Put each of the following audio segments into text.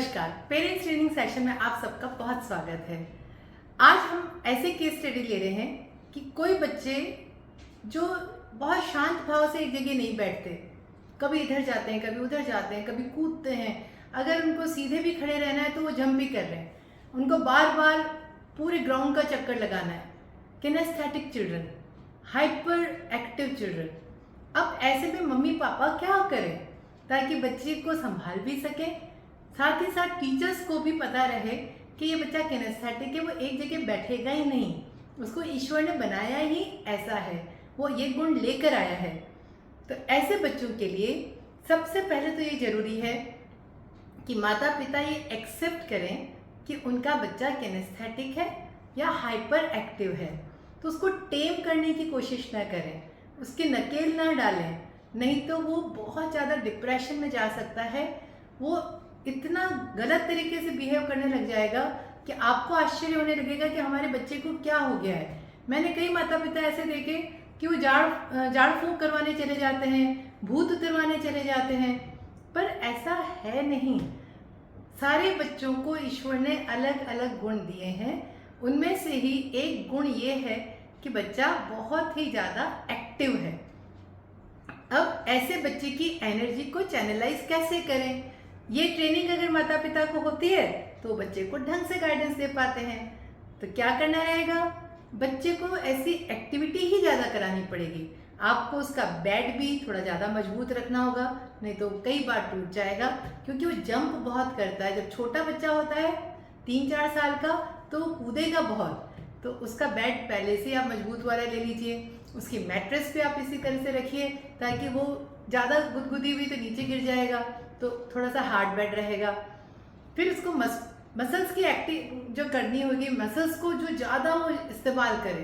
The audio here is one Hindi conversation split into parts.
नमस्कार। पेरेंट्स ट्रेनिंग सेशन में आप सबका बहुत स्वागत है। आज हम ऐसे केस स्टडी ले रहे हैं कि कोई बच्चे जो बहुत शांत भाव से एक जगह नहीं बैठते, कभी इधर जाते हैं, कभी उधर जाते हैं, कभी कूदते हैं। अगर उनको सीधे भी खड़े रहना है तो वो जंप भी कर रहे हैं। उनको बार बार पूरे ग्राउंड का चक्कर लगाना है। Kinaesthetic children, hyper active children. अब ऐसे में मम्मी पापा क्या करें ताकि बच्चे को संभाल भी सके, साथ ही साथ टीचर्स को भी पता रहे कि ये बच्चा किनेस्थेटिक है, वो एक जगह बैठेगा ही नहीं, उसको ईश्वर ने बनाया ही ऐसा है, वो ये गुण लेकर आया है। तो ऐसे बच्चों के लिए सबसे पहले तो ये जरूरी है कि माता पिता ये एक्सेप्ट करें कि उनका बच्चा किनेस्थेटिक है या हाइपर एक्टिव है। तो उसको टेम करने की कोशिश ना करें, उसके नकेल ना डालें, नहीं तो वो बहुत ज़्यादा डिप्रेशन में जा सकता है। वो इतना गलत तरीके से बिहेव करने लग जाएगा कि आपको आश्चर्य होने लगेगा कि हमारे बच्चे को क्या हो गया है। मैंने कई माता पिता ऐसे देखे कि वो झाड़ फूंक करवाने चले जाते हैं, भूत उतरवाने चले जाते हैं, पर ऐसा है नहीं। सारे बच्चों को ईश्वर ने अलग अलग गुण दिए हैं। उनमें से ही एक गुण ये है कि बच्चा बहुत ही ज़्यादा एक्टिव है। अब ऐसे बच्चे की एनर्जी को चैनलाइज कैसे करें, ये ट्रेनिंग अगर माता पिता को होती है तो बच्चे को ढंग से गाइडेंस दे पाते हैं। तो क्या करना रहेगा, बच्चे को ऐसी एक्टिविटी ही ज़्यादा करानी पड़ेगी। आपको उसका बेड भी थोड़ा ज़्यादा मजबूत रखना होगा, नहीं तो कई बार टूट जाएगा, क्योंकि वो जंप बहुत करता है। जब छोटा बच्चा होता है 3-4 साल का तो वो कूदेगा बहुत, तो उसका बेड पहले से आप मजबूत वाला ले लीजिए। उसकी मैट्रेस भी आप इसी तरह से रखिए ताकि वो ज़्यादा गुदगुदी हुई तो नीचे गिर जाएगा, तो थोड़ा सा हार्ड बेड रहेगा। फिर उसको मसल्स की एक्टिव जो करनी होगी, मसल्स को जो ज़्यादा वो इस्तेमाल करे,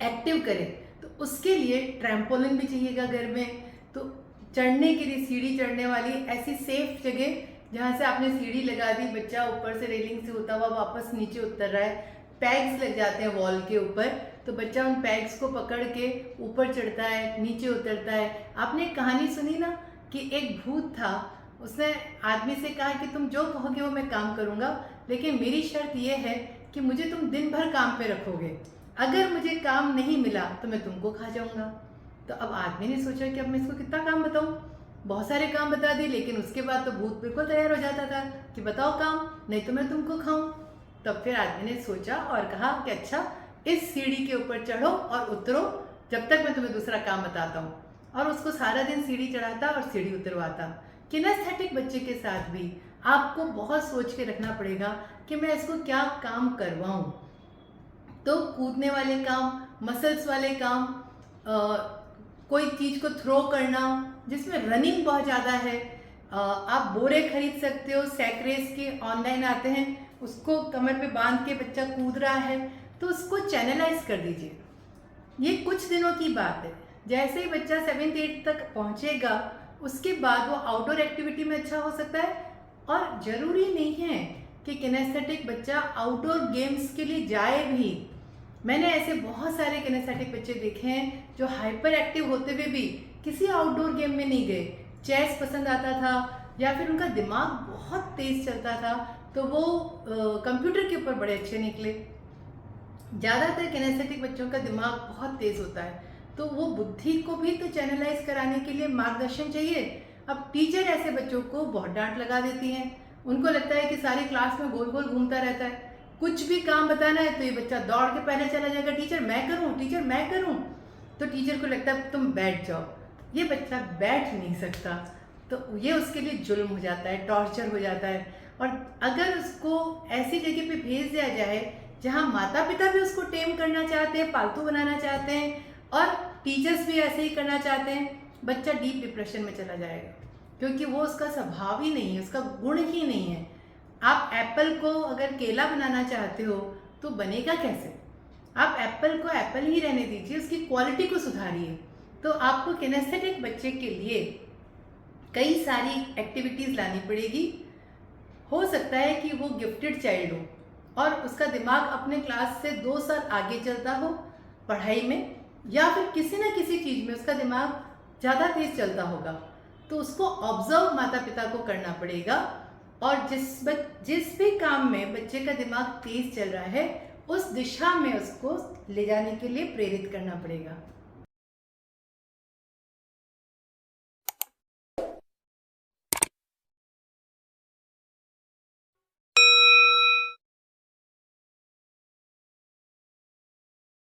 एक्टिव करे, तो उसके लिए ट्रैम्पोलिन भी चाहिएगा घर में। तो चढ़ने के लिए सीढ़ी चढ़ने वाली ऐसी सेफ जगह जहाँ से आपने सीढ़ी लगा दी, बच्चा ऊपर से रेलिंग से होता हुआ वापस नीचे उतर रहा है, पैग्स लग जाते हैं वॉल के ऊपर, तो बच्चा उन पैग्स को पकड़ के ऊपर चढ़ता है, नीचे उतरता है। आपने एक कहानी सुनी ना कि एक भूत था, उसने आदमी से कहा कि तुम जो कहोगे वो मैं काम करूँगा, लेकिन मेरी शर्त ये है कि मुझे तुम दिन भर काम पे रखोगे, अगर मुझे काम नहीं मिला तो मैं तुमको खा जाऊँगा। तो अब आदमी ने सोचा कि अब मैं इसको कितना काम बताऊँ, बहुत सारे काम बता दिए, लेकिन उसके बाद तो भूत बिल्कुल तैयार हो जाता था कि बताओ काम, नहीं तो मैं तुमको खाऊं। तब फिर आदमी ने सोचा और कहा कि अच्छा, इस सीढ़ी के ऊपर चढ़ो और उतरो जब तक मैं तुम्हें दूसरा काम बताता हूँ। और उसको सारा दिन सीढ़ी चढ़ाता और सीढ़ी उतरवाता। किनेस्थेटिक बच्चे के साथ भी आपको बहुत सोच के रखना पड़ेगा कि मैं इसको क्या काम करवाऊँ। तो कूदने वाले काम, मसल्स वाले काम, कोई चीज़ को थ्रो करना जिसमें रनिंग बहुत ज़्यादा है, आप बोरे खरीद सकते हो, सैकरेज के ऑनलाइन आते हैं, उसको कमर पे बांध के बच्चा कूद रहा है, तो उसको चैनलाइज कर दीजिए। ये कुछ दिनों की बात है। जैसे ही बच्चा 7th-8th तक पहुंचेगा, उसके बाद वो आउटडोर एक्टिविटी में अच्छा हो सकता है। और ज़रूरी नहीं है कि किनेस्थेटिक बच्चा आउटडोर गेम्स के लिए जाए भी। मैंने ऐसे बहुत सारे किनेस्थेटिक बच्चे देखे हैं जो हाइपर एक्टिव होते हुए भी किसी आउटडोर गेम में नहीं गए। चेस पसंद आता था या फिर उनका दिमाग बहुत तेज़ चलता था, तो वो कंप्यूटर के ऊपर बड़े अच्छे निकले। ज़्यादातर किनेस्थेटिक बच्चों का दिमाग बहुत तेज़ होता है, तो वो बुद्धि को भी तो चैनलाइज कराने के लिए मार्गदर्शन चाहिए। अब टीचर ऐसे बच्चों को बहुत डांट लगा देती हैं, उनको लगता है कि सारी क्लास में गोल गोल घूमता रहता है। कुछ भी काम बताना है तो ये बच्चा दौड़ के पहले चला जाएगा, टीचर मैं करूँ, टीचर मैं करूँ। तो टीचर को लगता है तुम बैठ जाओ। ये बच्चा बैठ नहीं सकता, तो ये उसके लिए जुल्म हो जाता है, टॉर्चर हो जाता है। और अगर उसको ऐसी जगह पे भेज दिया जाए जहाँ माता पिता भी उसको टेम करना चाहते हैं, पालतू बनाना चाहते हैं, और टीचर्स भी ऐसे ही करना चाहते हैं, बच्चा डीप डिप्रेशन में चला जाएगा, क्योंकि वो उसका स्वभाव ही नहीं है, उसका गुण ही नहीं है। आप एप्पल को अगर केला बनाना चाहते हो तो बनेगा कैसे? आप एप्पल को एप्पल ही रहने दीजिए, उसकी क्वालिटी को सुधारिए। तो आपको किनेस्थेटिक बच्चे के लिए कई सारी एक्टिविटीज़ लानी पड़ेगी। हो सकता है कि वो गिफ्टेड चाइल्ड हो और उसका दिमाग अपने क्लास से 2 साल आगे चलता हो पढ़ाई में, या फिर किसी न किसी चीज़ में उसका दिमाग ज़्यादा तेज़ चलता होगा, तो उसको ऑब्जर्व माता पिता को करना पड़ेगा और जिस भी काम में बच्चे का दिमाग तेज चल रहा है उस दिशा में उसको ले जाने के लिए प्रेरित करना पड़ेगा।